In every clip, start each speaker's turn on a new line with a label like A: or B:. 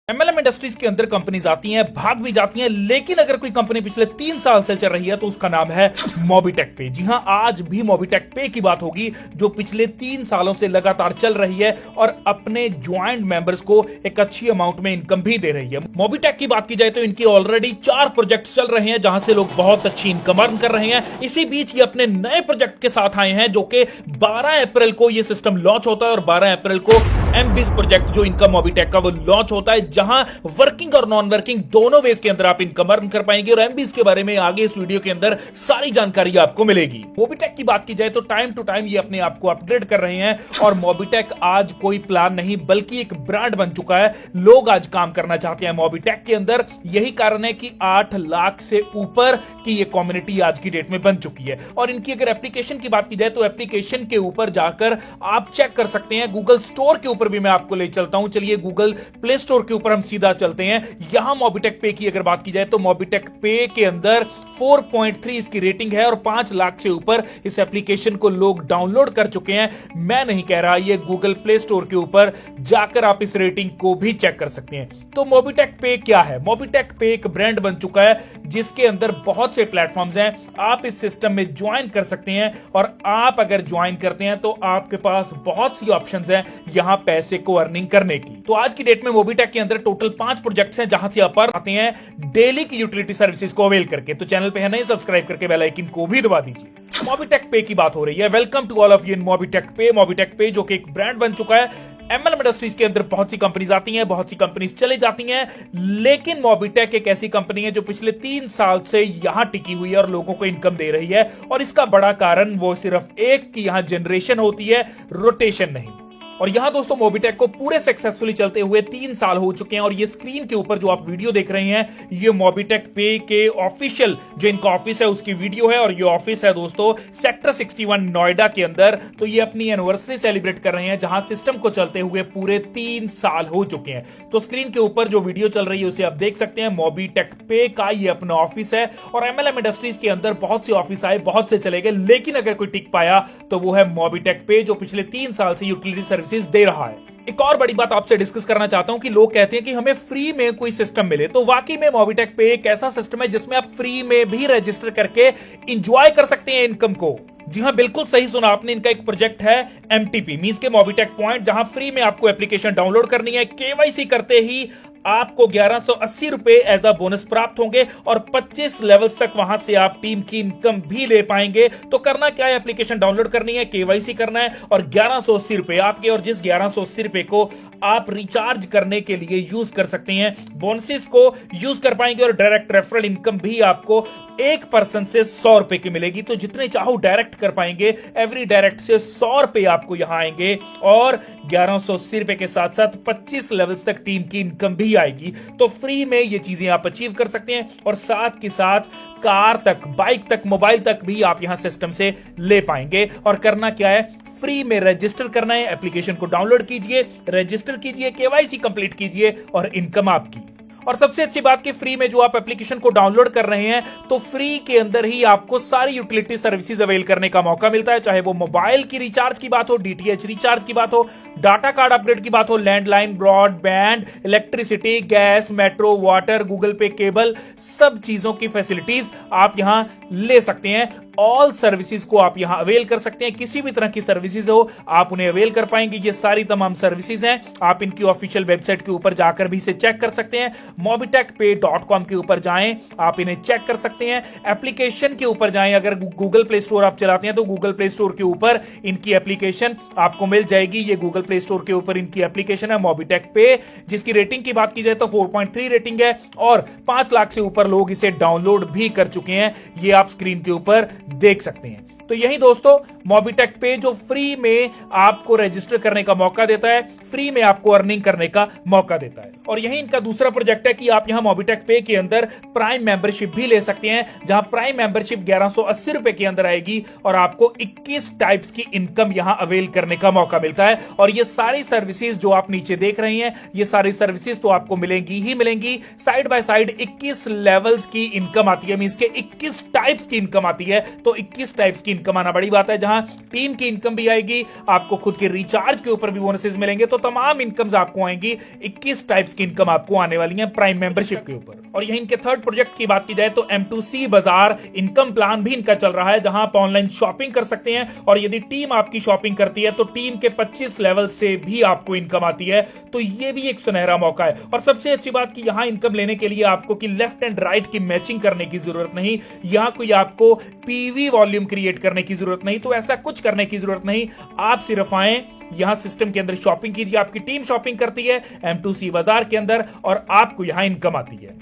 A: MLM industries के अंदर companies आती हैं, भाग भी जाती हैं, लेकिन अगर कोई कंपनी पिछले 3 साल से चल रही है तो उसका नाम है मोबिटेक पे। जी हां, आज भी मोबिटेक पे की बात होगी जो पिछले 3 सालों से लगातार चल रही है और अपने ज्वाइंट मेंबर्स को एक अच्छी अमाउंट में इनकम भी दे रही है। मोबिटेक की बात की जाए तो इनकी ऑलरेडी 4 प्रोजेक्ट चल रहे हैं जहां से लोग बहुत अच्छी इनकम अर्न कर रहे हैं। इसी बीच ये अपने नए प्रोजेक्ट के साथ आए हैं जो कि 12 अप्रैल को ये सिस्टम लॉन्च होता है और 12 अप्रैल को एमबीज प्रोजेक्ट जो इनका मोबिटेक का वो लॉन्च होता है, जहां वर्किंग और नॉन वर्किंग दोनों वेज के अंदर आप इनकम अर्न कर पाएंगे और एमबीज के बारे में आगे इस वीडियो के अंदर सारी जानकारी आपको मिलेगी। मोबिटेक की बात की जाए तो टाइम टू टाइम ये अपने आप को अपग्रेड कर रहे हैं और मोबिटेक आज कोई प्लान नहीं बल्कि एक ब्रांड बन चुका है। लोग आज काम करना चाहते हैं मोबिटेक के अंदर। यही कारण है कि 8 लाख से ऊपर की ये कम्युनिटी आज की डेट में बन चुकी है। और इनकी अगर एप्लीकेशन की बात की जाए तो एप्लीकेशन के ऊपर जाकर आप चेक कर सकते हैं। गूगल स्टोर के ऊपर भी मैं आपको ले चलता हूं। चलिए गूगल प्ले स्टोर के ऊपर हम सीधा चलते हैं। यहां मोबिटेक पे की अगर बात की जाए तो मोबिटेक पे के अंदर 4.3 इसकी रेटिंग है और 5 लाख से ऊपर इस एप्लीकेशन को लोग डाउनलोड कर चुके हैं। मैं नहीं कह रहा, ये गूगल प्ले स्टोर के ऊपर जाकर आप इस रेटिंग को भी चेक कर सकते हैं। तो मोबिटेक पे क्या है? मोबिटेक पे एक ब्रांड बन चुका है जिसके अंदर बहुत से प्लेटफॉर्म्स हैं। आप इस सिस्टम में ज्वाइन कर सकते हैं और आप अगर ज्वाइन करते हैं तो आपके पास बहुत सी ऑप्शंस हैं यहां पैसे को अर्निंग करने की। तो आज की डेट में मोबिटेक के अंदर टोटल 5 प्रोजेक्ट्स हैं जहां से आप आते हैं डेली की यूटिलिटी सर्विसेज को अवेल करके। तो चैनल पे है नहीं, सब्सक्राइब करके बेल आइकन को भी दबा दीजिए। मोबिटेक पे की बात हो रही है। Welcome to all of you in Mobitech पे। मोबिटेक पे जो कि एक ब्रांड बन चुका है। एमएलएम इंडस्ट्रीज के अंदर बहुत सी कंपनीज आती हैं, बहुत सी कंपनीज चली जाती हैं, लेकिन मोबिटेक एक ऐसी कंपनी है जो पिछले 3 साल से यहां टिकी हुई है और लोगों को इनकम दे रही है। और इसका बड़ा कारण वो सिर्फ एक कि यहां जनरेशन होती है, रोटेशन नहीं। और यहां दोस्तों मोबिटेक को पूरे सक्सेसफुली चलते हुए 3 साल हो चुके हैं और ये स्क्रीन के ऊपर जो आप वीडियो देख रहे हैं ये मोबिटेक पे के ऑफिशियल जो इनका ऑफिस है उसकी वीडियो है। और ये ऑफिस है दोस्तों सेक्टर 61 नोएडा के अंदर। तो ये अपनी एनिवर्सरी सेलिब्रेट कर रहे हैं जहां सिस्टम को चलते हुए पूरे 3 साल हो चुके हैं। तो स्क्रीन के ऊपर जो वीडियो चल रही है उसे आप देख सकते हैं। मोबिटेक पे का ये अपना ऑफिस है और एमएलएम इंडस्ट्रीज के अंदर बहुत से ऑफिस आए, बहुत से चले गए, लेकिन अगर कोई टिक पाया तो वो है मोबिटेक पे जो पिछले 3 साल से यूटिलिटी सर्विसेज दे रहा है। एक और बड़ी बात आपसे डिस्कस करना चाहता हूं कि लोग कहते हैं कि हमें फ्री में कोई सिस्टम मिले। तो वाकई में मोबिटेक पे एक ऐसा सिस्टम है जिसमें आप फ्री में भी रजिस्टर करके एंजॉय कर सकते हैं इनकम को। जी हां, बिल्कुल सही सुना आपने। इनका एक प्रोजेक्ट है एमटीपी मींस के मोबिटेक पॉइंट, जहां फ्री में आपको एप्लीकेशन डाउनलोड करनी है। केवाईसी करते ही आपको 1180 रुपए एज अ बोनस प्राप्त होंगे और 25 लेवल्स तक वहां से आप टीम की इनकम भी ले पाएंगे। तो करना क्या है, एप्लीकेशन डाउनलोड करनी है, केवाईसी करना है और 1180 रुपए आपके, और जिस 1180 रुपए को आप रिचार्ज करने के लिए यूज कर सकते हैं, बोनसेस को यूज कर पाएंगे और डायरेक्ट रेफरल इनकम भी आपको एक पर्सन से 100 रुपए की मिलेगी। तो जितने चाहो डायरेक्ट कर पाएंगे। एवरी डायरेक्ट से 100 रुपए आपको यहां आएंगे और 1180 रुपए के साथ साथ 25 लेवल्स तक टीम की इनकम भी आएगी। तो फ्री में ये चीजें आप अचीव कर सकते हैं और साथ के साथ कार तक, बाइक तक, मोबाइल तक भी आप यहां सिस्टम से ले पाएंगे। और करना क्या है, फ्री में रजिस्टर करना है, एप्लीकेशन को डाउनलोड कीजिए, रजिस्टर कीजिए, केवाईसी कंप्लीट कीजिए और इनकम आपकी। और सबसे अच्छी बात कि फ्री में जो आप एप्लीकेशन को डाउनलोड कर रहे हैं तो फ्री के अंदर ही आपको सारी यूटिलिटी सर्विसेज अवेल करने का मौका मिलता है। चाहे वो मोबाइल की रिचार्ज की बात हो, डीटीएच रिचार्ज की बात हो, डाटा कार्ड अपग्रेड की बात हो, landline, broadband, electricity, gas, metro, water, Google पे केबल, सब चीजों की फैसिलिटीज आप यहां ले सकते हैं। ऑल सर्विसेज को आप यहां अवेल कर सकते हैं। किसी भी तरह की सर्विसेज हो आप उन्हें अवेल कर पाएंगे। ये सारी तमाम सर्विसेज हैं। आप इनकी ऑफिशियल वेबसाइट के ऊपर जाकर भी इसे चेक कर सकते हैं। mobitekpay.com के ऊपर जाएं, आप इन्हें चेक कर सकते हैं। एप्लीकेशन के ऊपर जाएं, अगर गूगल प्ले स्टोर आप चलाते हैं तो गूगल प्ले स्टोर के ऊपर इनकी एप्लीकेशन आपको मिल जाएगी। ये गूगल प्ले स्टोर के ऊपर इनकी एप्लीकेशन है मोबिटेक पे, जिसकी रेटिंग की बात की जाए तो 4.3 रेटिंग है और 5 लाख से ऊपर लोग इसे डाउनलोड भी कर चुके हैं। ये आप स्क्रीन के ऊपर देख सकते हैं। तो यही दोस्तों मोबिटेक पे जो फ्री में आपको रजिस्टर करने का मौका देता है, फ्री में आपको अर्निंग करने का मौका देता है। और यही इनका दूसरा प्रोजेक्ट है कि आप यहां मोबिटेक पे के अंदर प्राइम मेंबरशिप भी ले सकते हैं, जहां प्राइम मेंबरशिप 1180 रुपए के अंदर आएगी और आपको 21 टाइप्स की इनकम यहां अवेल करने का मौका मिलता है। और ये सारी सर्विसेज जो आप नीचे देख रहे हैं, ये सारी सर्विसेज तो आपको मिलेंगी ही मिलेंगी। साइड बाय साइड 21 लेवल्स की इनकम आती है, मींस के 21 टाइप्स की इनकम आती है। तो 21 टाइप्स की इनकम आना बड़ी बात है, जहां टीम की इनकम भी आएगी, आपको खुद के रिचार्ज के ऊपर भी बोनसेस मिलेंगे। तो तमाम इनकम्स आपको आएंगी, 21 टाइप्स की इनकम आपको आने वाली है प्राइम मेंबरशिप के ऊपर। और यहीं इनके थर्ड प्रोजेक्ट की बात की जाए तो M2C बाजार इनकम प्लान भी इनका चल रहा है, जहां आप ऑनलाइन शॉपिंग कर सकते हैं और यदि टीम आपकी शॉपिंग करती है तो टीम के 25 लेवल से भी आपको इनकम आती है। तो यह भी एक सुनहरा मौका है। और सबसे अच्छी बात कि यहां इनकम लेने के लिए आपको कि लेफ्ट एंड राइट की मैचिंग करने की जरूरत नहीं, यहां कोई आपको पीवी वॉल्यूम क्रिएट करने की जरूरत नहीं, तो ऐसा कुछ करने की जरूरत नहीं। आप सिर्फ आए, यहां सिस्टम के अंदर शॉपिंग कीजिए, आपकी टीम शॉपिंग करती है M2C बाजार के अंदर और आपको यहां इनकम आती है।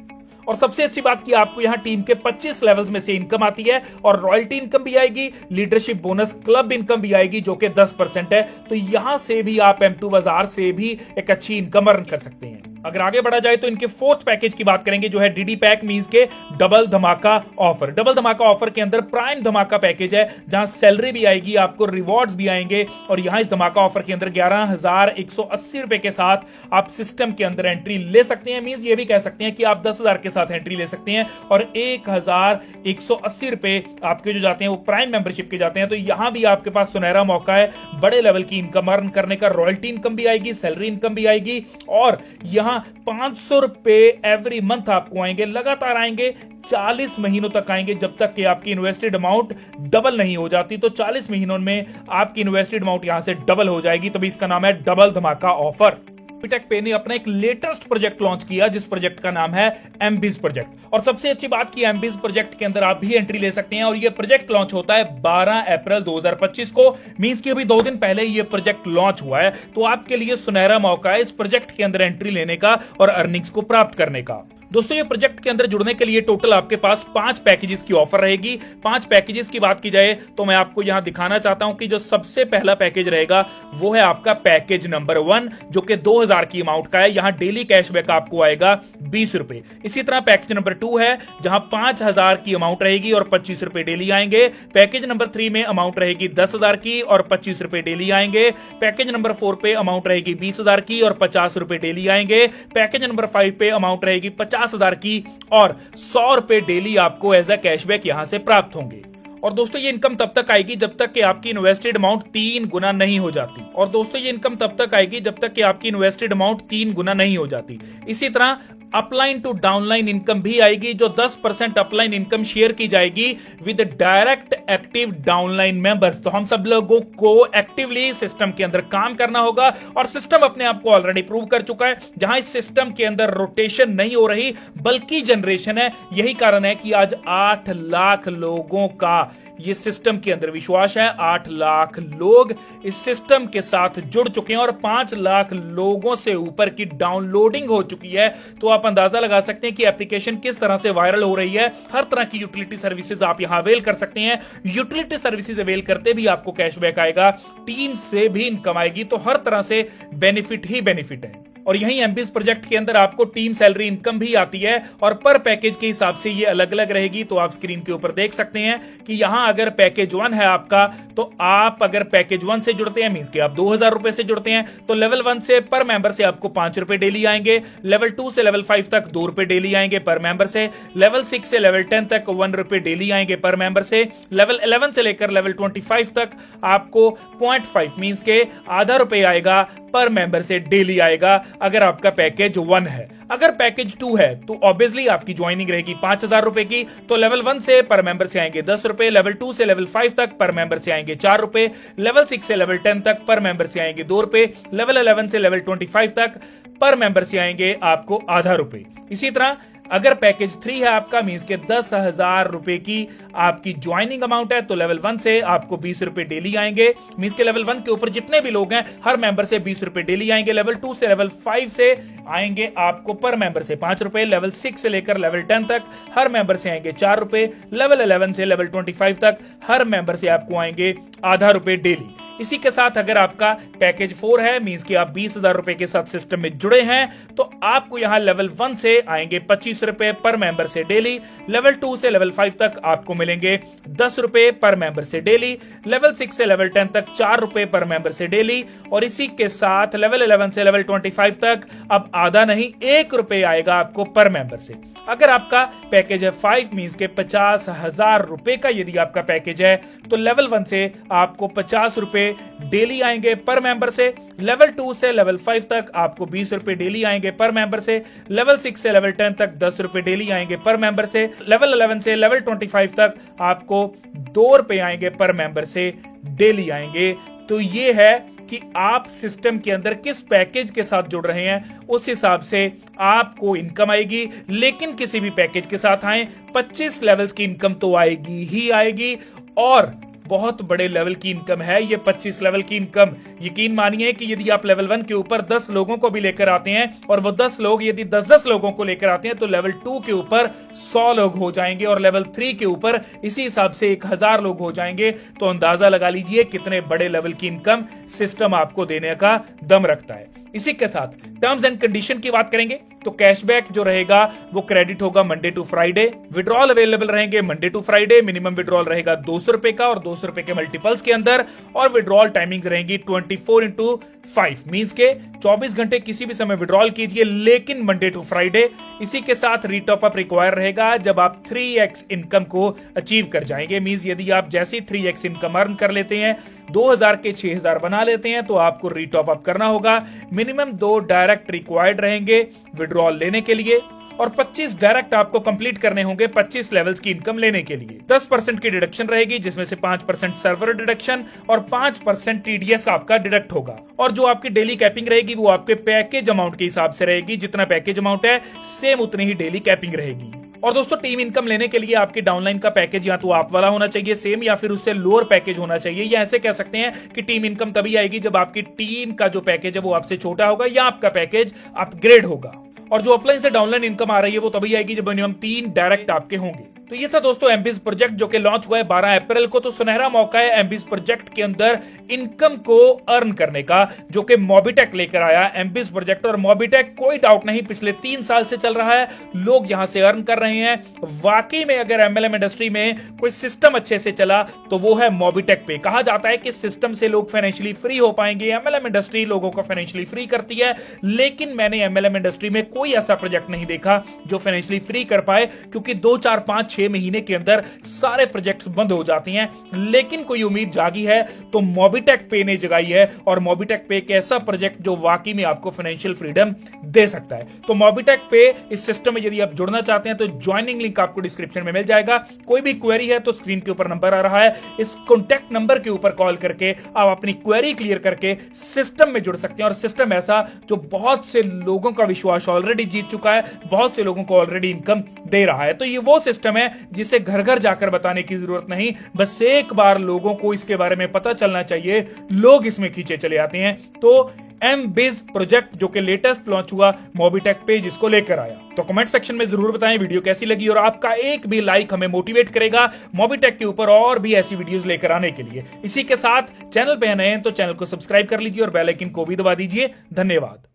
A: और सबसे अच्छी बात कि आपको यहां टीम के 25 लेवल्स में से इनकम आती है और रॉयल्टी इनकम भी आएगी, लीडरशिप बोनस, क्लब इनकम भी आएगी जो कि 10% है। तो यहां से भी आप M2 बाजार से भी एक अच्छी इनकम अर्न कर सकते हैं। अगर आगे बढ़ा जाए तो इनके फोर्थ पैकेज की बात करेंगे, जो है डीडी पैक मींस के डबल धमाका ऑफर। डबल धमाका ऑफर के अंदर प्राइम धमाका पैकेज है, जहां सैलरी भी आएगी, आपको रिवॉर्ड्स भी आएंगे। और यहां इस धमाका ऑफर के अंदर 11,180 रुपए के साथ आप सिस्टम के अंदर एंट्री ले सकते हैं। मींस ये भी कह सकते हैं कि आप 10,000 के साथ एंट्री ले सकते हैं और 1,180 रुपए आपके जो जाते हैं वो प्राइम मेंबरशिप के जाते हैं। तो यहां भी आपके पास सुनहरा मौका है बड़े लेवल की इनकम अर्न करने का। रॉयल्टी इनकम भी आएगी, सैलरी इनकम भी आएगी और यहां 500 रुपए एवरी मंथ आपको आएंगे, लगातार आएंगे, 40 महीनों तक आएंगे, जब तक कि आपकी इन्वेस्टेड अमाउंट डबल नहीं हो जाती। तो 40 महीनों में आपकी इन्वेस्टेड अमाउंट यहां से डबल हो जाएगी। तभी इसका नाम है डबल धमाका ऑफर। मोबीटेक पे ने अपना एक लेटेस्ट प्रोजेक्ट लॉन्च किया, जिस प्रोजेक्ट का नाम है एमबीज प्रोजेक्ट। और सबसे अच्छी बात की एमबीज प्रोजेक्ट के अंदर आप भी एंट्री ले सकते हैं और यह प्रोजेक्ट लॉन्च होता है 12 अप्रैल 2025 को। मींस कि अभी 2 दिन पहले यह प्रोजेक्ट लॉन्च हुआ है। तो आपके लिए सुनहरा मौका है इस प्रोजेक्ट के अंदर एंट्री लेने का और अर्निंग्स को प्राप्त करने का। दोस्तों, ये प्रोजेक्ट के अंदर जुड़ने के लिए टोटल आपके पास 5 पैकेजेस की ऑफर रहेगी। 5 पैकेजेस की बात की जाए तो मैं आपको यहां दिखाना चाहता हूं कि जो सबसे पहला पैकेज रहेगा वो है आपका पैकेज नंबर 1, जो कि 2,000 की अमाउंट का है। यहां डेली कैशबैक आपको आएगा 20 रुपए। इसी तरह पैकेज नंबर 2 है, जहां 5,000 की अमाउंट रहेगी और 25 रुपए डेली आएंगे। पैकेज नंबर 3 में अमाउंट रहेगी 10,000 की और 25 रुपए डेली आएंगे। पैकेज नंबर 4 पे अमाउंट रहेगी 20,000 की और 50 रुपए डेली आएंगे। पैकेज नंबर 5 पे अमाउंट रहेगी 50,000 की और 100 रुपए डेली आपको एज अ कैशबैक यहां से प्राप्त होंगे। और दोस्तों, ये इनकम तब तक आएगी जब तक कि आपकी इन्वेस्टेड अमाउंट 3 गुना नहीं हो जाती। और दोस्तों, ये इनकम तब तक आएगी जब तक कि आपकी इन्वेस्टेड अमाउंट 3 गुना नहीं हो जाती। इसी तरह अपलाइन टू डाउनलाइन इनकम भी आएगी, जो 10% अपलाइन इनकम शेयर की जाएगी with direct active downline members. तो हम सब लोगों को एक्टिवली सिस्टम के अंदर काम करना होगा और सिस्टम अपने आप को ऑलरेडी प्रूव कर चुका है। जहां इस सिस्टम के अंदर रोटेशन नहीं हो रही बल्कि जनरेशन है। यही कारण है कि आज 8 लाख लोगों का ये सिस्टम के अंदर विश्वास है। 8 लाख लोग इस सिस्टम के साथ जुड़ चुके हैं और 5 लाख लोगों से ऊपर की डाउनलोडिंग हो चुकी है। तो आप अंदाजा लगा सकते हैं कि एप्लीकेशन किस तरह से वायरल हो रही है। हर तरह की यूटिलिटी सर्विसेज आप यहां अवेल कर सकते हैं। यूटिलिटी सर्विसेज अवेल करते भी आपको कैशबैक आएगा, टीम से भी इनकम आएगी। तो हर तरह से बेनिफिट ही बेनिफिट है। और यहीं एमबीज प्रोजेक्ट के अंदर आपको टीम सैलरी इनकम भी आती है और पर पैकेज के हिसाब से ये अलग अलग रहेगी। तो आप स्क्रीन के ऊपर देख सकते हैं कि यहां अगर पैकेज 1 है आपका, तो आप अगर पैकेज 1 से जुड़ते हैं, मींस कि आप 2,000 रुपए से जुड़ते हैं, तो लेवल 1 से पर मेंबर से आपको 5 रुपए डेली आएंगे। लेवल 2 से लेवल 5 तक 2 रुपए डेली आएंगे पर मेंबर से। लेवल 6 से लेवल 10 तक 1 रुपए डेली आएंगे पर मेंबर से। लेवल 11 से लेकर लेवल 25 तक आपको 0.5 मींस के आधा रुपए आएगा पर मेंबर से डेली आएगा अगर आपका पैकेज 1 है। अगर पैकेज 2 है तो ऑब्वियसली आपकी ज्वाइनिंग रहेगी 5,000 रुपए की। तो लेवल 1 से पर मेंबर से आएंगे 10 रुपए, लेवल 2 से लेवल 5 तक पर मेंबर से आएंगे 4 रुपए, लेवल 6 से लेवल 10 तक पर मेंबर से आएंगे 2 रुपए, लेवल 11 से लेवल 25 तक पर मेंबर से आएंगे आपको आधा रुपए। इसी तरह अगर पैकेज 3 है आपका, मींस के 10,000 रुपए की आपकी ज्वाइनिंग अमाउंट है, तो लेवल 1 से आपको 20 रुपए डेली आएंगे। मींस के लेवल 1 के ऊपर जितने भी लोग हैं हर मेंबर से 20 रुपए डेली आएंगे। लेवल 2 से लेवल 5 से आएंगे आपको पर मेंबर से 5 रुपए, लेवल 6 से लेकर लेवल 10 तक हर मेंबर से आएंगे 4 रुपए, लेवल 11 से लेवल 25 तक हर मेंबर से आपको आएंगे आधा रुपए डेली। इसी के साथ अगर आपका पैकेज 4 है, मींस कि आप 20,000 रुपए के साथ सिस्टम में जुड़े हैं, तो आपको यहां लेवल 1 से आएंगे 25 रुपए पर मेंबर से डेली, लेवल 2 से लेवल 5 तक आपको मिलेंगे 10 रुपए पर मेंबर से डेली, लेवल 6 से लेवल 10 तक 4 रुपए पर मेंबर से डेली, और इसी के साथ लेवल 11 से लेवल 25 तक अब आधा नहीं 1 रुपए आएगा आपको पर मेंबर से। अगर आपका पैकेज है 5 मींस के 50,000 रुपए का यदि आपका पैकेज है, तो लेवल 1 से आपको 50 रुपए डेली आएंगे पर मेंबर से, लेवल 2 से लेवल 5 तक आपको 20 रुपए डेली आएंगे पर मेंबर से, लेवल 6 से लेवल 10 तक 10 रुपए डेली आएंगे पर मेंबर से, लेवल 11 से लेवल 25 तक आपको 2 रुपए आएंगे पर मेंबर से डेली आएंगे। तो ये है कि आप सिस्टम के अंदर किस पैकेज के साथ जुड़ रहे हैं, उस हिसाब से आपको इनकम आएगी। लेकिन किसी भी पैकेज के साथ आए 25 लेवल्स की इनकम तो आएगी ही आएगी, और बहुत बड़े लेवल की इनकम है ये 25 लेवल की इनकम। यकीन मानिए कि यदि आप लेवल 1 के ऊपर 10 लोगों को भी लेकर आते हैं, और वो 10 लोग यदि 10-10 लोगों को लेकर आते हैं, तो लेवल 2 के ऊपर 100 लोग हो जाएंगे, और लेवल 3 के ऊपर इसी हिसाब से 1000 लोग हो जाएंगे। तो अंदाजा लगा लीजिए कितने बड़े लेवल की इनकम सिस्टम आपको देने का दम रखता है। इसी के साथ टर्म्स एंड कंडीशन की बात करेंगे तो कैशबैक जो रहेगा वो क्रेडिट होगा Monday to Friday, withdrawal available रहेंगे Monday to Friday, minimum withdrawal रहेगा 200 रुपए का और 200 रुपए के मल्टीपल्स के अंदर, और विड्रॉल टाइमिंग्स रहेंगी 24/5 मींस के 24 घंटे किसी भी समय विड्रॉल कीजिए, लेकिन मंडे टू फ्राइडे। इसी के साथ रीटॉप अप रिक्वायर रहेगा जब आप 3x इनकम को अचीव कर जाएंगे, मींस यदि आप जैसी 3x इनकम अर्न कर लेते हैं, 2000 के 6000 बना लेते हैं, तो आपको रीटॉप अप करना होगा। मिनिमम 2 डायरेक्ट रिक्वायर्ड रहेंगे विड्रॉल लेने के लिए, और 25 डायरेक्ट आपको कंप्लीट करने होंगे 25 लेवल्स की इनकम लेने के लिए। 10% की डिडक्शन रहेगी, जिसमें से 5% सर्वर डिडक्शन और 5% टीडीएस आपका डिडक्ट होगा। और जो आपकी डेली कैपिंग रहेगी वो आपके पैकेज अमाउंट के हिसाब से रहेगी, जितना पैकेज अमाउंट है सेम उतनी ही डेली कैपिंग रहेगी। और दोस्तों टीम इनकम लेने के लिए आपकी डाउनलाइन का पैकेज या तो आप वाला होना चाहिए सेम, या फिर उससे लोअर पैकेज होना चाहिए, या ऐसे कह सकते हैं कि टीम इनकम तभी आएगी जब आपकी टीम का जो पैकेज है वो आपसे छोटा होगा या आपका पैकेज अपग्रेड होगा। और जो अपलाइन से डाउनलाइन इनकम आ रही है वो तभी आएगी जब मिनिमम 3 डायरेक्ट आपके होंगे। तो ये था दोस्तों एमबीज प्रोजेक्ट जो कि लॉन्च हुआ है 12 अप्रैल को। तो सुनहरा मौका है एमबीज प्रोजेक्ट के अंदर इनकम को अर्न करने का, जो कि मोबिटेक लेकर आया एमबीज प्रोजेक्ट। और मोबिटेक कोई डाउट नहीं पिछले 3 साल से चल रहा है, लोग यहां से अर्न कर रहे हैं। वाकई में अगर एमएलएम इंडस्ट्री में कोई सिस्टम अच्छे से चला तो वो है मोबिटेक पे। कहा जाता है कि सिस्टम से लोग फाइनेंशियली फ्री हो पाएंगे, एमएलएम इंडस्ट्री लोगों को फाइनेंशियली फ्री करती है, लेकिन मैंने एमएलएम इंडस्ट्री में कोई ऐसा प्रोजेक्ट नहीं देखा जो फाइनेंशियली फ्री कर पाए, क्योंकि 2, 4, 5, 6 महीने के अंदर सारे प्रोजेक्ट्स बंद हो जाती हैं। लेकिन कोई उम्मीद जागी है तो मोबिटेक पे ने जगाई है, और मोबिटेक पे एक ऐसा प्रोजेक्ट जो वाकई में आपको फाइनेंशियल फ्रीडम दे सकता है। तो मोबिटेक पे इस सिस्टम में यदि आप जुड़ना चाहते हैं तो ज्वाइनिंग लिंक आपको डिस्क्रिप्शन में मिल जाएगा। कोई भी क्वेरी है तो स्क्रीन के ऊपर नंबर आ रहा है, इस कॉन्टैक्ट नंबर के ऊपर कॉल करके आप अपनी क्वेरी क्लियर करके सिस्टम में जुड़ सकते हैं। और सिस्टम ऐसा जो बहुत से लोगों का विश्वास ऑलरेडी जीत चुका है, बहुत से लोगों को ऑलरेडी इनकम दे रहा है। तो ये वो सिस्टम है जिसे घर घर जाकर बताने की जरूरत नहीं, बस एक बार लोगों को इसके बारे में पता चलना चाहिए, लोग इसमें खींचे चले आते हैं। तो एमबीज प्रोजेक्ट जो कि लेटेस्ट लॉन्च हुआ मोबिटेक पे, जिसको लेकर आया। तो कमेंट सेक्शन में जरूर बताएं वीडियो कैसी लगी, और आपका एक भी लाइक हमें मोटिवेट करेगा मोबिटेक के ऊपर और भी ऐसी वीडियोस लेकर आने के लिए। इसी के साथ चैनल पे नए हैं तो चैनल को सब्सक्राइब कर लीजिए और बेल आइकन को भी दबा दीजिए। धन्यवाद।